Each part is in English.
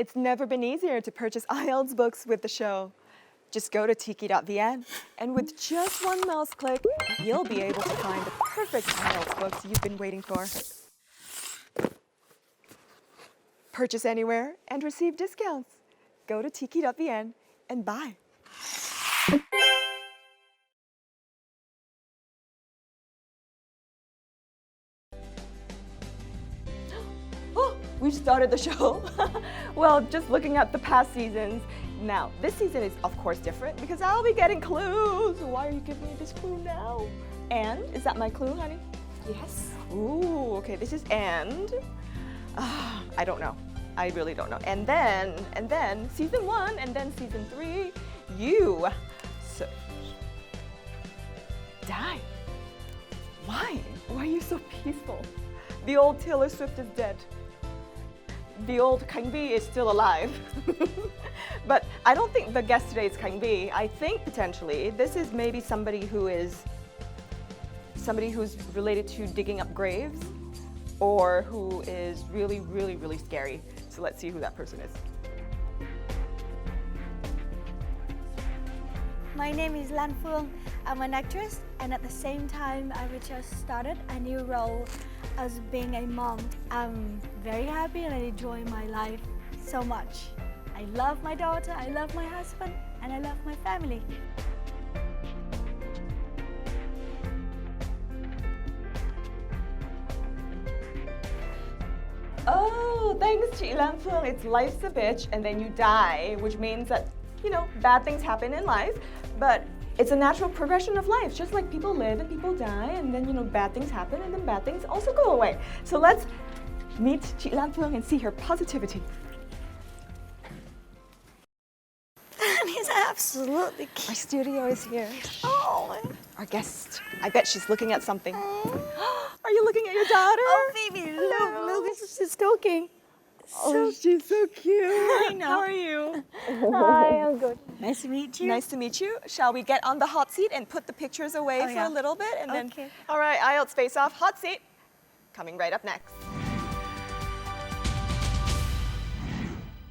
It's never been easier to purchase IELTS books with the show. Just go to tiki.vn, and with just one mouse click, you'll be able to find the perfect IELTS books you've been waiting for. Purchase anywhere and receive discounts. Go to tiki.vn and buy. Oh, we've started the show. Well, just looking at the past seasons. Now, this season is of course different because I'll be getting clues. Why are you giving me this clue now? And, is that my clue, honey? Yes. Ooh, okay, this is and. I don't know. I really don't know. And then season 1, and then season 3, you die. Why? Why are you so peaceful? The old Taylor Swift is dead. The old Khánh Vy is still alive. But I don't think the guest today is Khánh Vy. I think potentially this is maybe somebody who's related to digging up graves, or who is really, really, really scary. So let's see who that person is. My name is Lan Phương. I'm an actress, and at the same time, I just started a new role as being a mom. I'm very happy and I enjoy my life so much. I love my daughter, I love my husband, and I love my family. Oh, thanks, chị Lan Phương. It's life's a bitch, and then you die, which means that, you know, bad things happen in life, but it's a natural progression of life. Just like people live and people die, and then, you know, bad things happen, and then bad things also go away. So let's meet chị Lan Phương and see her positivity. That is absolutely cute. Our studio is here. Oh. Our guest. I bet she's looking at something. Are you looking at your daughter? Oh, baby, look, she's talking. Oh, she's so cute. I know. How are you? Hi, I'm good. Nice to meet you. Nice to meet you. Shall we get on the hot seat and put the pictures away for a little bit? And then, okay. All right, IELTS Face-Off, hot seat. Coming right up next.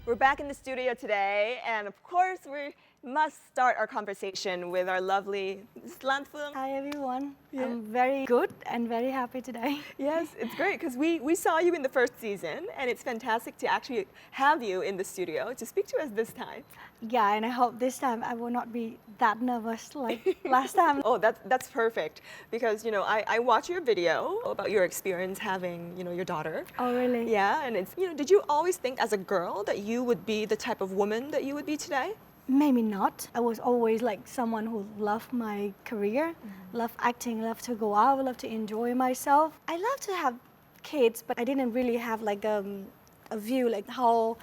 We're back in the studio today, and of course, we must start our conversation with our lovely Lan Phương. Hi, everyone. Yeah. I'm very good and very happy today. Yes, it's great because we saw you in the first season, and it's fantastic to actually have you in the studio to speak to us this time. Yeah, and I hope this time I will not be that nervous like last time. Oh, that's perfect because, you know, I watched your video about your experience having, you know, your daughter. Oh, really? Yeah, and it's, you know, did you always think as a girl that you would be the type of woman that you would be today? Maybe not. I was always like someone who loved my career, loved acting, loved to go out, loved to enjoy myself. I love to have kids, but I didn't really have like a view like how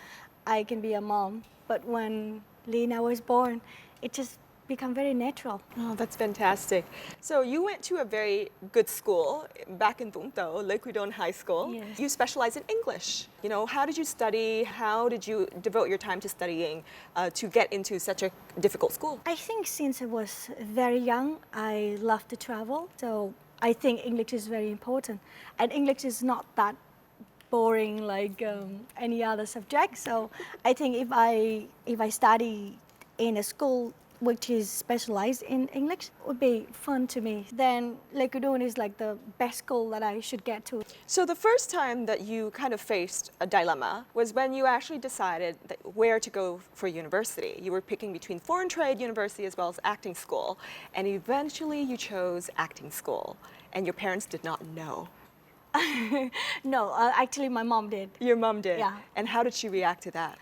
I can be a mom. But when Lena was born, it just become very natural. Oh, that's fantastic. So you went to a very good school back in Tuần, Lê Quý Đôn High School. Yes. You specialize in English. You know, how did you study? How did you devote your time to studying to get into such a difficult school? I think since I was very young, I love to travel. So I think English is very important. And English is not that boring like any other subject. So I think if I study in a school which is specialized in English, would be fun to me. Then Lê Quý Đôn is like the best school that I should get to. So the first time that you kind of faced a dilemma was when you actually decided that where to go for university. You were picking between foreign trade university as well as acting school, and eventually you chose acting school, and your parents did not know. No, actually my mom did. Your mom did? Yeah. And how did she react to that?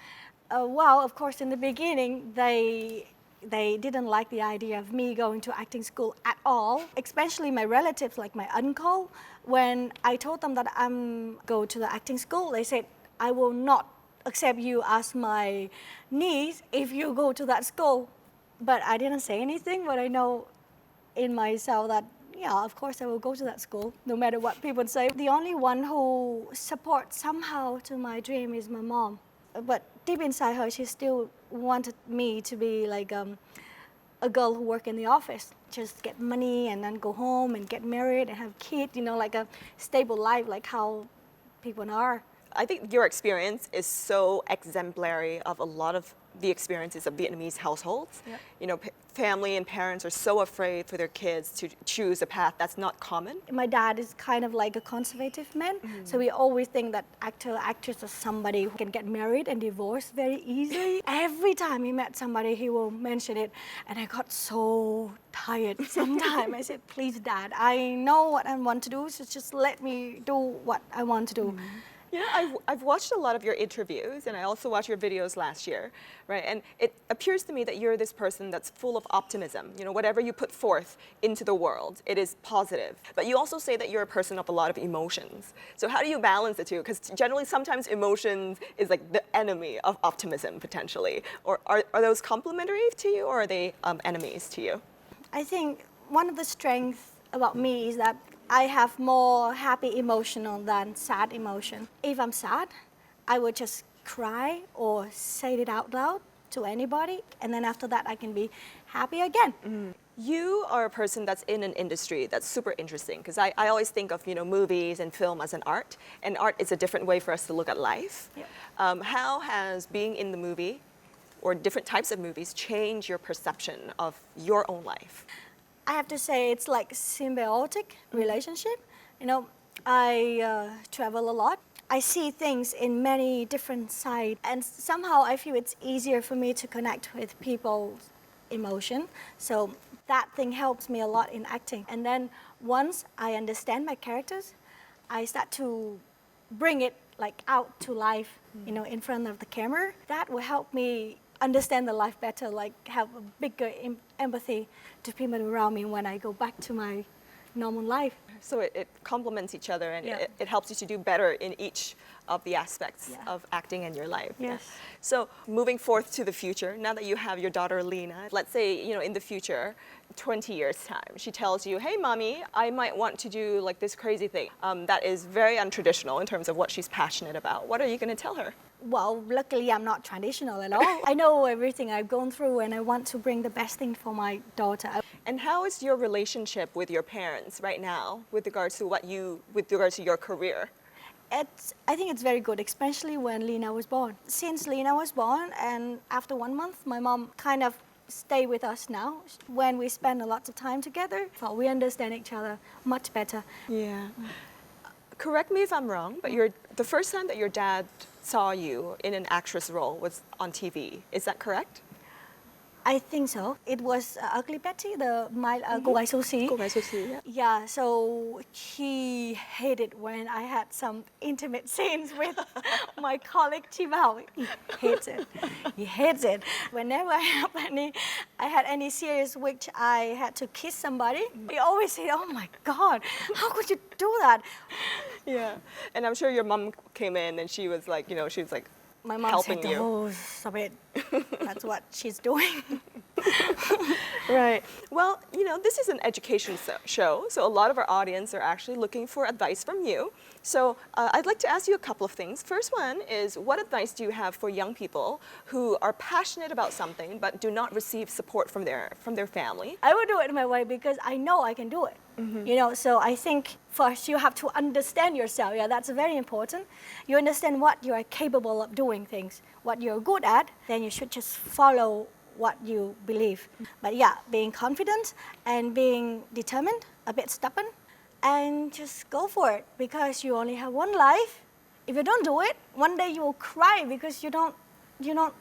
Well, of course, in the beginning, they didn't like the idea of me going to acting school at all, especially my relatives, like my uncle. When I told them that I'm go to the acting school, they said, I will not accept you as my niece if you go to that school. But I didn't say anything, but I know in myself that, yeah, of course I will go to that school, no matter what people say. The only one who supports somehow to my dream is my mom. But deep inside her, she still wanted me to be like a girl who work in the office, just get money and then go home and get married and have kids, you know, like a stable life, like how people are. I think your experience is so exemplary of a lot of the experiences of Vietnamese households. Yep. You know, family and parents are so afraid for their kids to choose a path that's not common. My dad is kind of like a conservative man, so we always think that actor, actress, or somebody who can get married and divorced very easily. Every time he met somebody, he will mention it, and I got so tired. Sometimes I said, "Please, Dad, I know what I want to do, so just let me do what I want to do." You know, I've watched a lot of your interviews, and I also watched your videos last year, right? And it appears to me that you're this person that's full of optimism. You know, whatever you put forth into the world, it is positive. But you also say that you're a person of a lot of emotions. So how do you balance the two? Because generally, sometimes emotions is like the enemy of optimism, potentially. Or are those complementary to you, or are they enemies to you? I think one of the strengths about me is that I have more happy emotional than sad emotion. If I'm sad, I would just cry or say it out loud to anybody, and then after that I can be happy again. You are a person that's in an industry that's super interesting, because I always think of, you know, movies and film as an art, and art is a different way for us to look at life. Yep. How has being in the movie or different types of movies changed your perception of your own life? I have to say it's like symbiotic relationship. You know, I travel a lot. I see things in many different sides, and somehow I feel it's easier for me to connect with people's emotion. So that thing helps me a lot in acting. And then once I understand my characters, I start to bring it like out to life, you know, in front of the camera. That will help me understand the life better, like have a bigger empathy to people around me when I go back to my normal life. So it complements each other, and Yeah. it helps you to do better in each of the aspects Yeah. of acting in your life. Yes. So moving forth to the future, now that you have your daughter Lena, let's say, you know, in the future, 20 years time, she tells you, "Hey, mommy, I might want to do like this crazy thing that is very untraditional in terms of what she's passionate about." What are you going to tell her? Well, luckily I'm not traditional at all. I know everything I've gone through, and I want to bring the best thing for my daughter. And how is your relationship with your parents right now with regards to your career? I think it's very good, especially when Lena was born. Since Lena was born, and after 1 month, my mom kind of stay with us now. When we spend a lot of time together, so we understand each other much better. Yeah. Correct me if I'm wrong, but the first time that your dad saw you in an actress role was on TV. Is that correct? I think so. It was Ugly Betty, cô gái xấu xí. Cô gái xấu xí, yeah. Yeah, so he hated when I had some intimate scenes with my colleague Chia. He hates it. He hates it. Whenever I had any serious which I had to kiss somebody, he always said, "Oh my God, how could you do that?" Yeah. And I'm sure your mom came in and she was like, My mom helping said, you. "Oh, stop it." That's what she's doing. Right. Well, this is an education show, so a lot of our audience are actually looking for advice from you. So I'd like to ask you a couple of things. First one is, what advice do you have for young people who are passionate about something but do not receive support from their family? I will do it my way because I know I can do it. So I think first you have to understand yourself. Yeah, that's very important. You understand what you are capable of doing things, what you're good at, then you should just follow what you believe. But yeah, being confident and being determined, a bit stubborn, and just go for it because you only have one life. If you don't do it, one day you will cry because you don't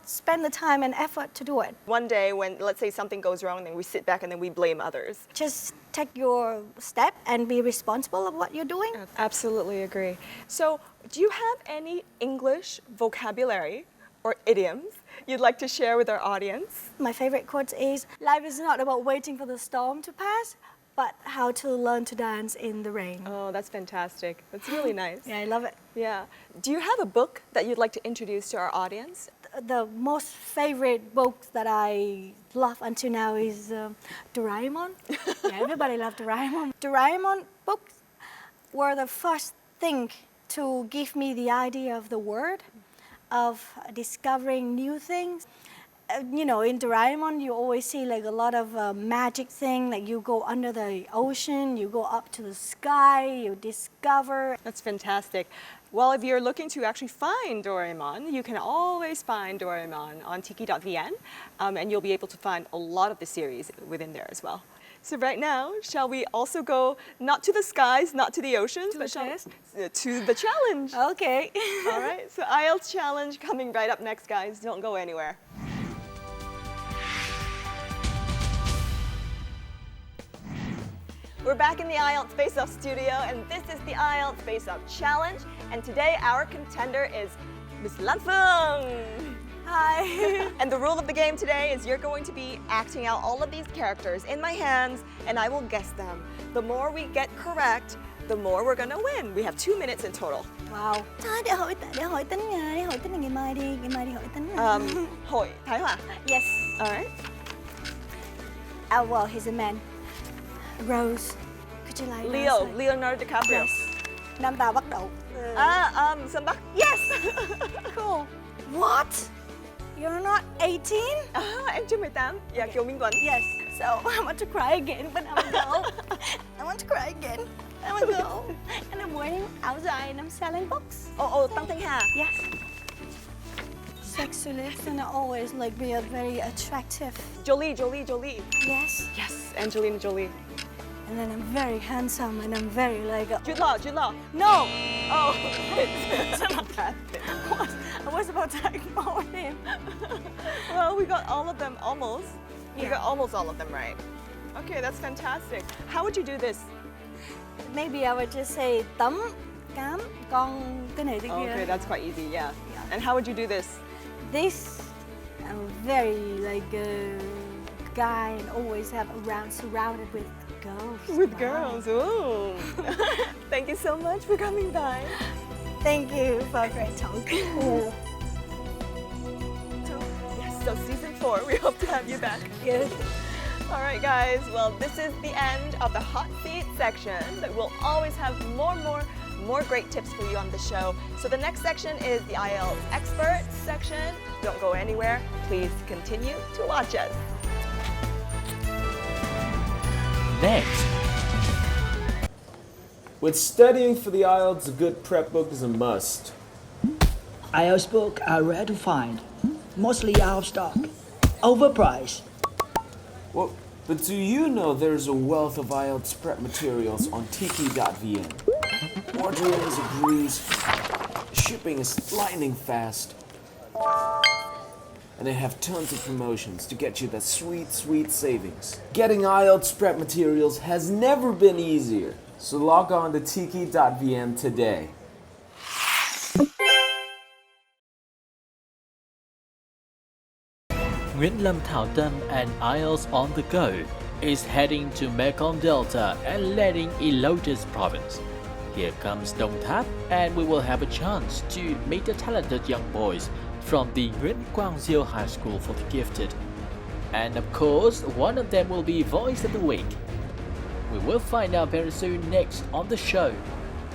spend the time and effort to do it. One day when, let's say, something goes wrong, then we sit back and then we blame others. Just take your step and be responsible of what you're doing. Absolutely agree. So do you have any English vocabulary or idioms you'd like to share with our audience? My favorite quote is, "Life is not about waiting for the storm to pass, but how to learn to dance in the rain." Oh, that's fantastic. That's really nice. Yeah, I love it. Yeah. Do you have a book that you'd like to introduce to our audience? The most favorite book that I love until now is Doraemon. Yeah, everybody loves Doraemon. Doraemon books were the first thing to give me the idea of the world, of discovering new things. You know, in Doraemon, you always see like a lot of magic thing. Like you go under the ocean, you go up to the sky, you discover. That's fantastic. Well, if you're looking to actually find Doraemon, you can always find Doraemon on tiki.vn, and you'll be able to find a lot of the series within there as well. So right now, shall we also go not to the skies, not to the oceans, but to the challenge? Okay. All right, so IELTS challenge coming right up next, guys. Don't go anywhere. We're back in the IELTS FACE-OFF studio, and this is the IELTS FACE-OFF challenge. And today our contender is Miss Lan Phương. Hi. And the rule of the game today is you're going to be acting out all of these characters in my hands, and I will guess them. The more we get correct, the more we're gonna win. We have 2 minutes in total. Wow. Thôi để hỏi tính là ngày mai đi hỏi tính. Hội Thái Hòa. Yes. All right. Oh well, he's a man. Rose, could you like Leonardo DiCaprio. Yes. Nam Tào Bắc Độ. Sơn Bắc. Yes. Cool. What? You're not 18? Em chưa 18. Dạ, Kiều Minh Tuấn. Yes. So I want to cry again, but I'm a girl. I want to cry again. I'm a girl. And I'm waiting outside and I'm selling books. Tăng Thanh Hà. Yes. Sexy lips and I always like be a very attractive. Jolie. Yes. Yes, Angelina Jolie. And then I'm very handsome and I'm very like a... Jude Law. No! Oh, I was about to ignore him. Well, we got all of them almost. We Yeah. got almost all of them right. Okay, that's fantastic. How would you do this? Maybe I would just say tấm, cám, con, cái này cái kia. Okay, that's quite easy, yeah. And how would you do this? This, I'm very like a guy and always have around surrounded with girls. With Wow. girls, ooh. Thank you so much for coming by. Thank you for a great talk. Yes, so season 4, we hope to have you back. Good. All right, guys. Well, this is the end of the hot seat section, but we'll always have more great tips for you on the show. So the next section is the IELTS expert section. Don't go anywhere. Please continue to watch us. Next, With studying for the IELTS, a good prep book is a must. IELTS books are rare to find, mostly out of stock, overpriced. Well, but do you know there's a wealth of IELTS prep materials on tiki.vn? Ordering is a breeze, shipping is lightning fast, and they have tons of promotions to get you that sweet savings. Getting IELTS prep materials has never been easier, so log on to tiki.vn today. Nguyễn Lâm Thảo Tâm and IELTS on the Go is heading to Mekong Delta and landing in Lotus Province. Here comes Đồng Tháp, and we will have a chance to meet the talented young boys from the Nguyễn Quang Diệu High School for the Gifted. And of course, one of them will be Voice of the Week. We will find out very soon next on the show.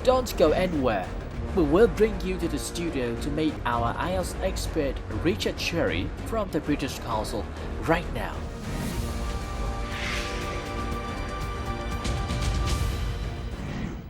Don't go anywhere. We will bring you to the studio to meet our IELTS expert Richard Cherry from the British Council right now.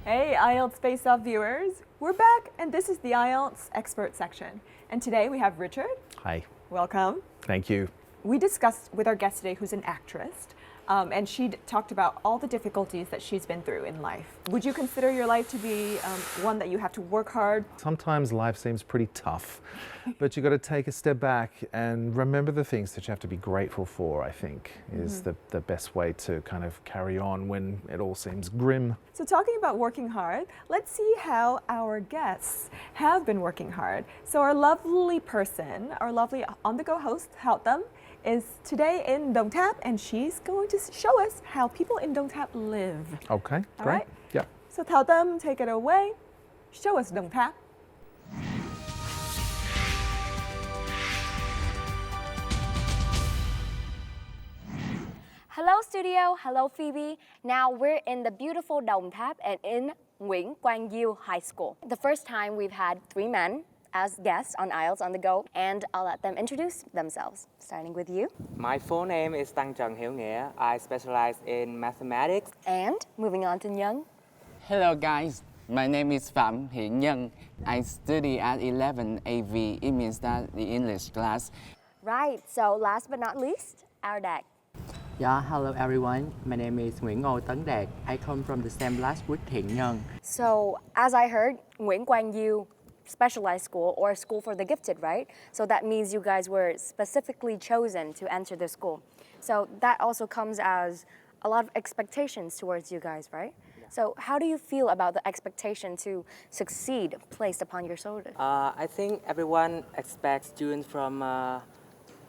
Hey, IELTS Face-Off viewers. We're back, and this is the IELTS expert section. And today we have Richard. Hi, Welcome. thank you. We discussed with our guest today, who's an actress, and she talked about all the difficulties that she's been through in life. Would you consider your life to be one that you have to work hard? Sometimes life seems pretty tough, but you got to take a step back and remember the things that you have to be grateful for, I think, is the best way to kind of carry on when it all seems grim. So talking about working hard, let's see how our guests have been working hard. So our lovely person, our lovely on-the-go host, Them, is today in Đồng Tháp, and she's going to show us how people in Đồng Tháp live. Okay, All great. right? Yeah. So Them, take it away. Show us Đồng Tháp. Hello studio, hello Phoebe. Now we're in the beautiful Đồng Tháp and in Nguyễn Quang Diệu High School. The first time we've had 3 men as guests on IELTS on the Go, and I'll let them introduce themselves, starting with you. My full name is Trần Hiếu Nghĩa. I specialize in mathematics. And moving on to Young. Hello guys, my name is Phạm Hiển Nhân. I study at 11 AV. It means that the English class. Right, so last but not least, our dad. Yeah, hello everyone. My name is Nguyễn Ngô Tấn Đạt. I come from the same class with Hiển Nhân. So, as I heard, Nguyễn Quang Yu specialized school or school for the gifted, right? So that means you guys were specifically chosen to enter the school. So that also comes as a lot of expectations towards you guys, right? Yeah. So how do you feel about the expectation to succeed placed upon your shoulders? I think everyone expects students from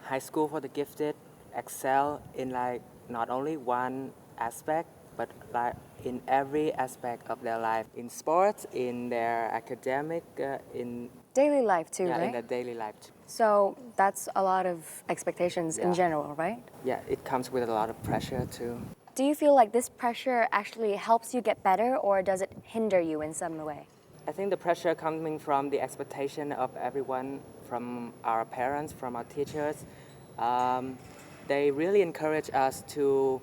high school for the gifted excel in like not only one aspect, but like in every aspect of their life, in sports, in their academic, in daily life too, yeah, right? in their daily life too. So that's a lot of expectations in general, right? Yeah, it comes with a lot of pressure too. Do you feel like this pressure actually helps you get better, or does it hinder you in some way? I think the pressure coming from the expectation of everyone, from our parents, from our teachers. They really encourage us to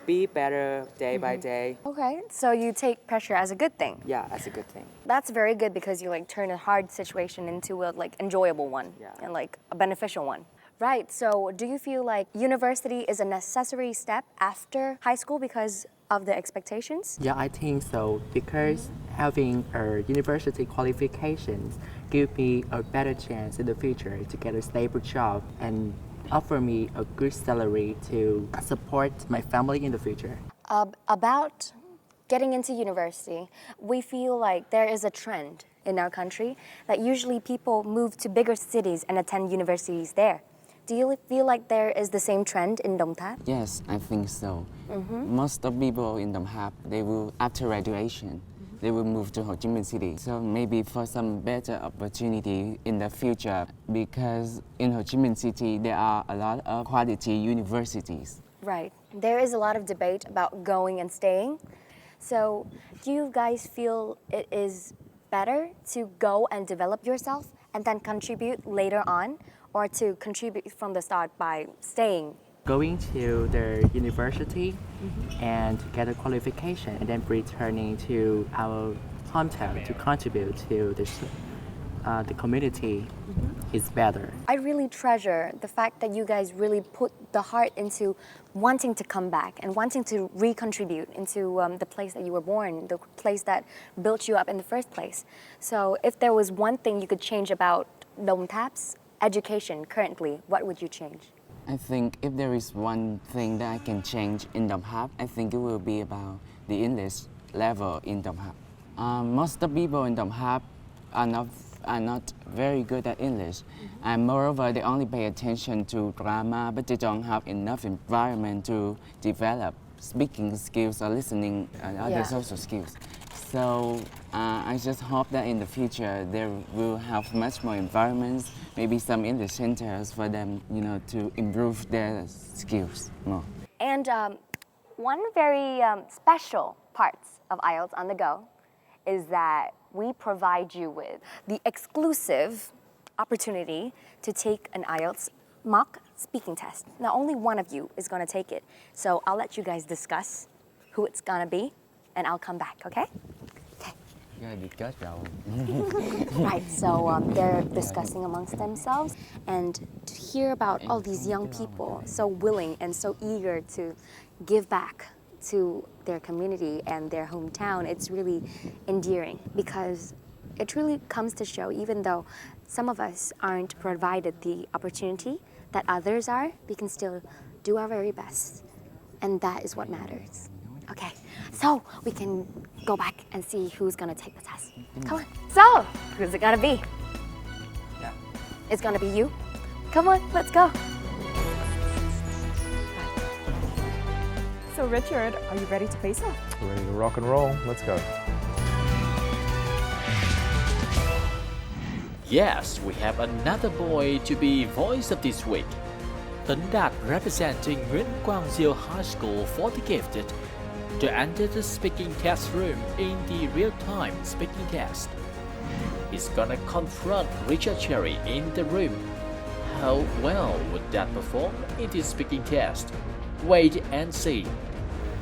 be better day by day. Okay, so you take pressure as a good thing. Yeah, as a good thing. That's very good because you like turn a hard situation into a like enjoyable one and like a beneficial one. Right, so do you feel like university is a necessary step after high school because of the expectations? Yeah, I think so because having a university qualifications give me a better chance in the future to get a stable job and offer me a good salary to support my family in the future. About getting into university, we feel like there is a trend in our country that usually people move to bigger cities and attend universities there. Do you feel like there is the same trend in Đồng Tháp? Yes, I think so. Most of people in Đồng Tháp, they will, after graduation, they will move to Ho Chi Minh City. So maybe for some better opportunity in the future, because in Ho Chi Minh City, there are a lot of quality universities. Right. There is a lot of debate about going and staying. So do you guys feel it is better to go and develop yourself and then contribute later on, or to contribute from the start by staying? Going to the university and to get a qualification and then returning to our hometown to contribute to the community is better. I really treasure the fact that you guys really put the heart into wanting to come back and wanting to recontribute into the place that you were born, the place that built you up in the first place. So if there was one thing you could change about Đồng Thap's education currently, what would you change? I think if there is one thing that I can change in Đồng Tháp, I think it will be about the English level in Đồng Tháp. Most of the people in Đồng Tháp are not very good at English, and moreover, they only pay attention to grammar, but they don't have enough environment to develop speaking skills or listening and other social skills. So I just hope that in the future there will have much more environments, maybe some English centers for them, to improve their skills more. And one very special part of IELTS on the Go is that we provide you with the exclusive opportunity to take an IELTS mock speaking test. Now, only one of you is going to take it. So I'll let you guys discuss who it's going to be, and I'll come back, okay? Right, so they're discussing amongst themselves, and to hear about all these young people so willing and so eager to give back to their community and their hometown, it's really endearing because it really comes to show, even though some of us aren't provided the opportunity that others are, we can still do our very best, and that is what matters. Okay, so we can go back and see who's gonna take the test. Come on. So, who's it gonna be? Yeah. It's gonna be you. Come on, let's go. So Richard, are you ready to face off? We're ready to rock and roll. Let's go. Yes, we have another boy to be voice of this week. Tấn Đạt representing Nguyễn Quang Diệu High School for the Gifted to enter the speaking test room in the real-time speaking test. He's gonna confront Richard Cherry in the room. How well would that perform in the speaking test? Wait and see.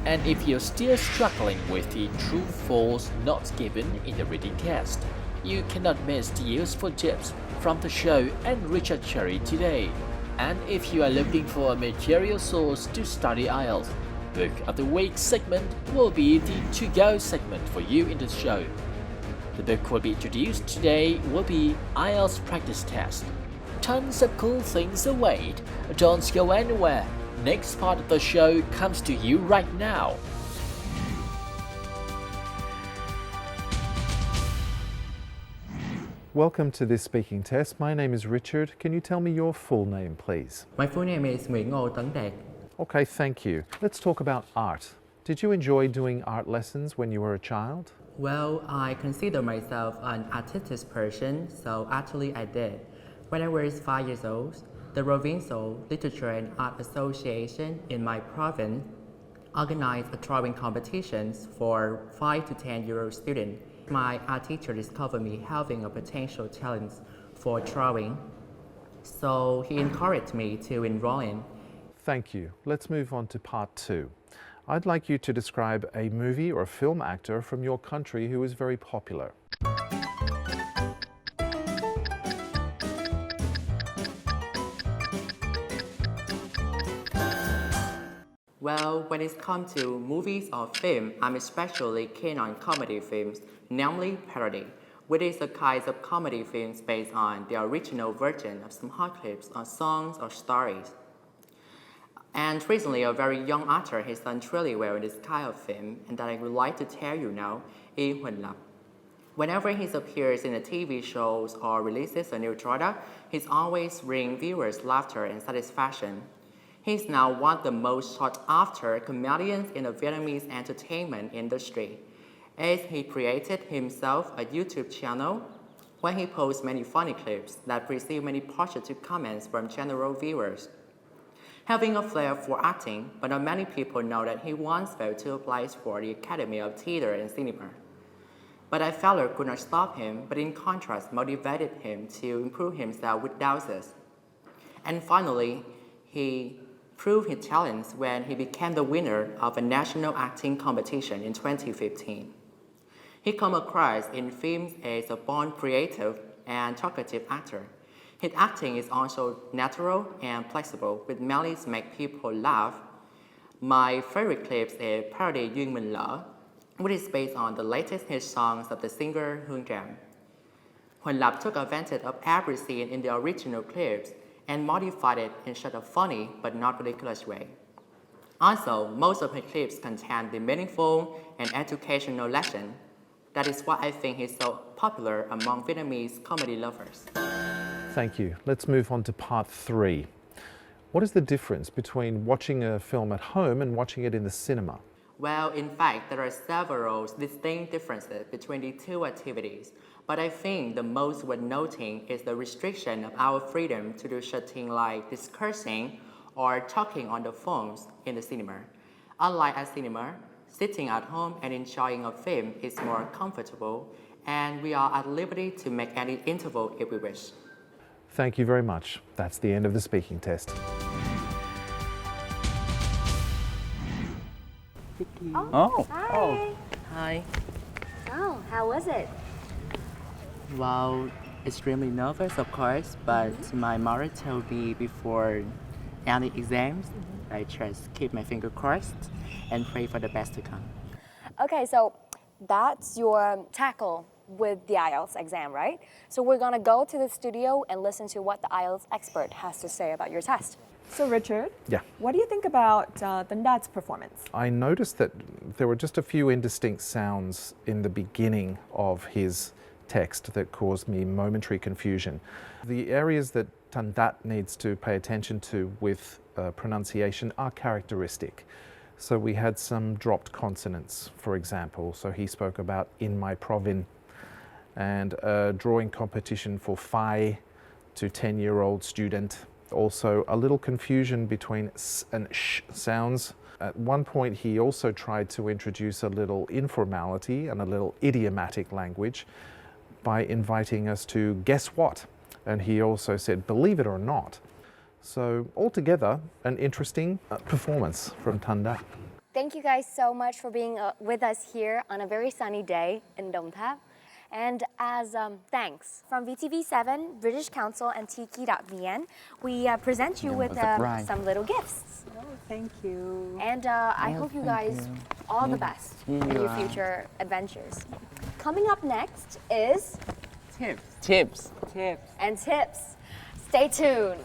And if you're still struggling with the true-false not given in the reading test, you cannot miss the useful tips from the show and Richard Cherry today. And if you are looking for a material source to study IELTS, Book of the Week segment will be the to-go segment for you in the show. The book will be introduced today will be IELTS practice test. Tons of cool things await. Don't go anywhere. Next part of the show comes to you right now. Welcome to this speaking test. My name is Richard. Can you tell me your full name, please? My full name is Nguyễn Ngô Tấn Đạt. Okay, thank you. Let's talk about art. Did you enjoy doing art lessons when you were a child? Well, I consider myself an artistic person, so actually I did. When I was 5 years old, the Provincial Literature and Art Association in my province organized a drawing competitions for 5 to 10-year-old students. My art teacher discovered me having a potential talent for drawing, so he encouraged me to enroll in. Thank you. Let's move on to part 2. I'd like you to describe a movie or film actor from your country who is very popular. Well, when it comes to movies or film, I'm especially keen on comedy films, namely parody, which is a kind of comedy films based on the original version of some hot clips or songs or stories. And recently, a very young actor has done really well in this kind of film, and that I would like to tell you now is Huỳnh Lập. Whenever he appears in the TV shows or releases a new product, he's always bring viewers laughter and satisfaction. He's now one of the most sought-after comedians in the Vietnamese entertainment industry, as he created himself a YouTube channel where he posts many funny clips that receive many positive comments from general viewers. Having a flair for acting, but not many people know that he once failed to apply for the Academy of Theatre and Cinema. But that failure could not stop him, but in contrast motivated him to improve himself with doubts. And finally, he proved his talents when he became the winner of a national acting competition in 2015. He came across in films as a born creative and talkative actor. His acting is also natural and flexible, with melodies make people laugh. My favorite clips is parody Duyên Mình Lỡ, which is based on the latest hit songs of the singer Hương Tràm. Huỳnh Lập took advantage of every scene in the original clips and modified it in such a funny but not ridiculous way. Also, most of his clips contain the meaningful and educational lesson. That is why I think he's so popular among Vietnamese comedy lovers. Thank you. Let's move on to part 3. What is the difference between watching a film at home and watching it in the cinema? Well, in fact, there are several distinct differences between the two activities, but I think the most worth noting is the restriction of our freedom to do such things like discussing or talking on the phones in the cinema. Unlike at cinema, sitting at home and enjoying a film is more comfortable, and we are at liberty to make any interval if we wish. Thank you very much. That's the end of the speaking test. Oh, hi. Hi. Oh, how was it? Well, extremely nervous, of course, but my mother told me before any exams, I just keep my finger crossed and pray for the best to come. Okay, so that's your tackle with the IELTS exam, right? So we're gonna go to the studio and listen to what the IELTS expert has to say about your test. So Richard, Yeah. what do you think about Tuần Đạt performance? I noticed that there were just a few indistinct sounds in the beginning of his text that caused me momentary confusion. The areas that Tuần Đạt needs to pay attention to with pronunciation are characteristic. So we had some dropped consonants, for example. So he spoke about in my province, and a drawing competition for phải to 10-year-old student. Also a little confusion between s and sh sounds. At one point he also tried to introduce a little informality and a little idiomatic language, by inviting us to guess what? And he also said, believe it or not. So altogether, an interesting performance from Tanda. Thank you guys so much for being with us here on a very sunny day in Đồng Tháp. And as thanks from VTV7, British Council, and Tiki.vn, we present you with some little gifts. Oh, thank you. And I hope you guys all the best in your future adventures. Coming up next is Tips. and tips. Stay tuned.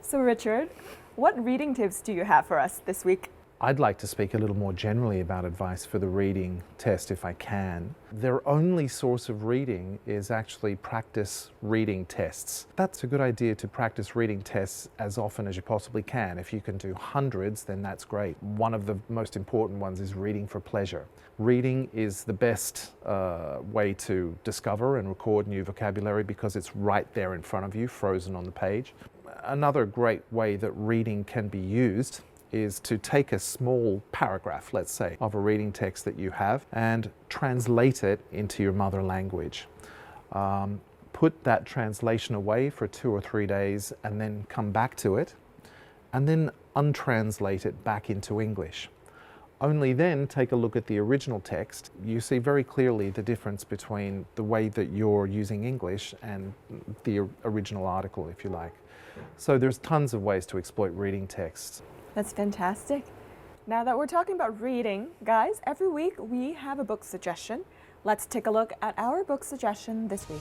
So Richard, what reading tips do you have for us this week? I'd like to speak a little more generally about advice for the reading test if I can. Their only source of reading is actually practice reading tests. That's a good idea, to practice reading tests as often as you possibly can. If you can do hundreds, then that's great. One of the most important ones is reading for pleasure. Reading is the best way to discover and record new vocabulary because it's right there in front of you, frozen on the page. Another great way that reading can be used is to take a small paragraph, let's say, of a reading text that you have and translate it into your mother language. Put that translation away for 2 or 3 days and then come back to it and then untranslate it back into English. Only then take a look at the original text. You see very clearly the difference between the way that you're using English and the original article, if you like. So there's tons of ways to exploit reading texts. That's fantastic. Now that we're talking about reading, guys, every week we have a book suggestion. Let's take a look at our book suggestion this week.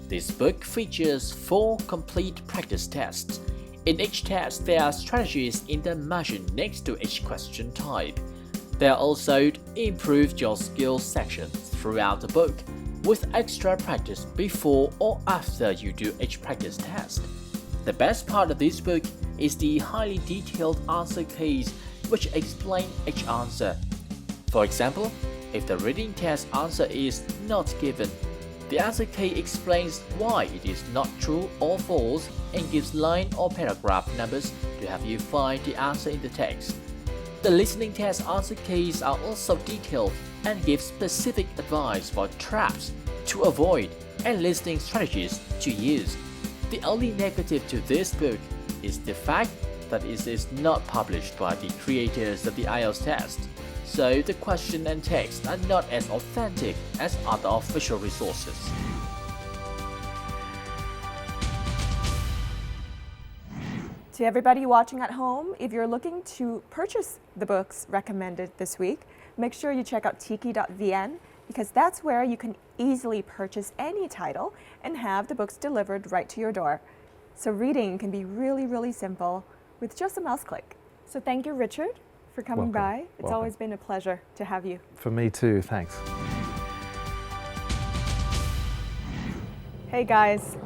This book features 4 complete practice tests. In each test, there are strategies in the margin next to each question type. There are also improve your skills sections throughout the book, with extra practice before or after you do each practice test. The best part of this book is the highly detailed answer keys which explain each answer. For example, if the reading test answer is not given, the answer key explains why it is not true or false and gives line or paragraph numbers to help you find the answer in the text. The listening test answer keys are also detailed and give specific advice for traps to avoid and listening strategies to use. The only negative to this book is the fact that it is not published by the creators of the IELTS test, so the question and text are not as authentic as other official resources. To everybody watching at home, if you're looking to purchase the books recommended this week, make sure you check out Tiki.vn because that's where you can easily purchase any title and have the books delivered right to your door. So reading can be really, really simple with just a mouse click. So thank you, Richard, for coming by. It's always been a pleasure to have you. For me too, thanks. Hey guys,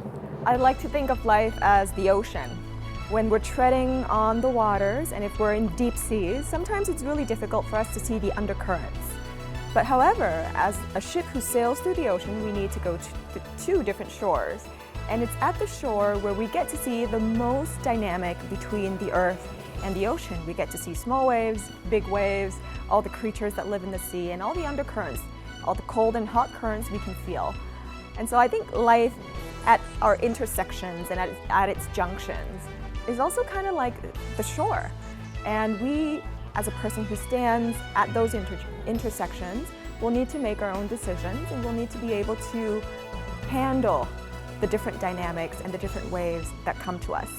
I like to think of life as the ocean. When we're treading on the waters and if we're in deep seas, sometimes it's really difficult for us to see the undercurrents. But however, as a ship who sails through the ocean, we need to go to 2 different shores. And it's at the shore where we get to see the most dynamic between the earth and the ocean. We get to see small waves, big waves, all the creatures that live in the sea, and all the undercurrents, all the cold and hot currents we can feel. And so I think life at our intersections and at its junctions is also kind of like the shore. And we, as a person who stands at those intersections, will need to make our own decisions and we'll need to be able to handle the different dynamics and the different waves that come to us.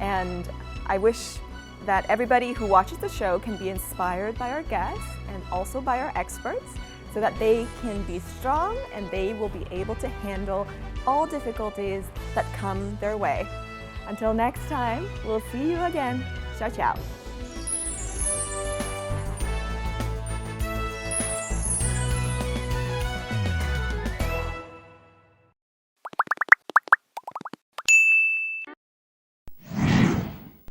And I wish that everybody who watches the show can be inspired by our guests and also by our experts so that they can be strong and they will be able to handle all difficulties that come their way. Until next time, we'll see you again. Ciao, ciao.